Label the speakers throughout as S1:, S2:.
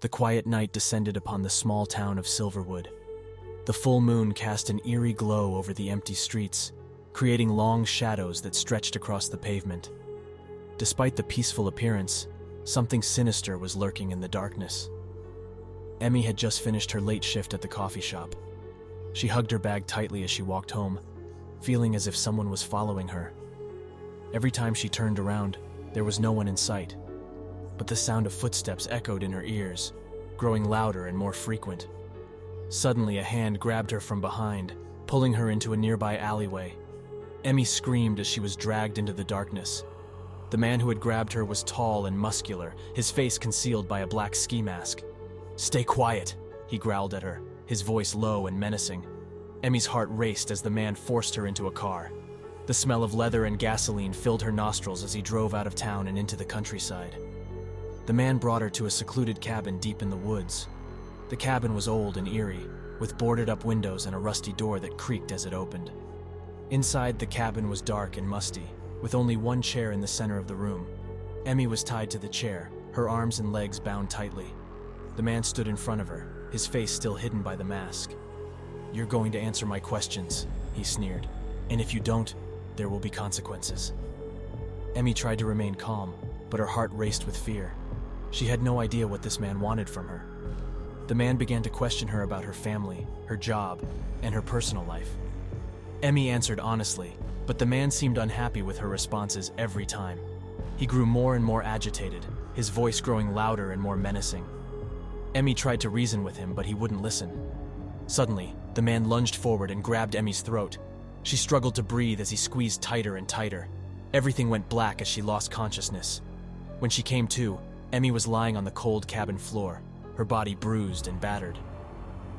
S1: The quiet night descended upon the small town of Silverwood. The full moon cast an eerie glow over the empty streets, creating long shadows that stretched across the pavement. Despite the peaceful appearance, something sinister was lurking in the darkness. Emmy had just finished her late shift at the coffee shop. She hugged her bag tightly as she walked home, feeling as if someone was following her. Every time she turned around, there was no one in sight, but the sound of footsteps echoed in her ears, growing louder and more frequent. Suddenly, a hand grabbed her from behind, pulling her into a nearby alleyway. Emmy screamed as she was dragged into the darkness. The man who had grabbed her was tall and muscular, his face concealed by a black ski mask. "Stay quiet," he growled at her, his voice low and menacing. Emmy's heart raced as the man forced her into a car. The smell of leather and gasoline filled her nostrils as he drove out of town and into the countryside. The man brought her to a secluded cabin deep in the woods. The cabin was old and eerie, with boarded-up windows and a rusty door that creaked as it opened. Inside, the cabin was dark and musty, with only one chair in the center of the room. Emmy was tied to the chair, her arms and legs bound tightly. The man stood in front of her, his face still hidden by the mask. "You're going to answer my questions," he sneered, "and if you don't, there will be consequences." Emmy tried to remain calm, but her heart raced with fear. She had no idea what this man wanted from her. The man began to question her about her family, her job, and her personal life. Emmy answered honestly, but the man seemed unhappy with her responses every time. He grew more and more agitated, his voice growing louder and more menacing. Emmy tried to reason with him, but he wouldn't listen. Suddenly, the man lunged forward and grabbed Emmy's throat. She struggled to breathe as he squeezed tighter and tighter. Everything went black as she lost consciousness. When she came to, Emmy was lying on the cold cabin floor, her body bruised and battered.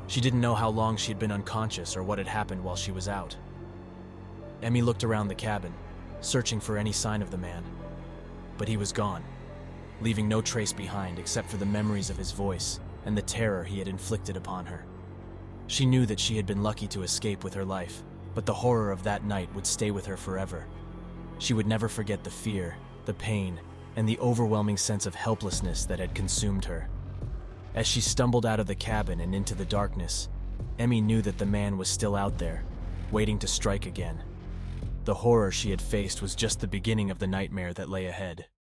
S1: She didn't know how long she had been unconscious or what had happened while she was out. Emmy looked around the cabin, searching for any sign of the man. But he was gone, leaving no trace behind except for the memories of his voice and the terror he had inflicted upon her. She knew that she had been lucky to escape with her life, but the horror of that night would stay with her forever. She would never forget the fear, the pain, and the overwhelming sense of helplessness that had consumed her. As she stumbled out of the cabin and into the darkness, Emmy knew that the man was still out there, waiting to strike again. The horror she had faced was just the beginning of the nightmare that lay ahead.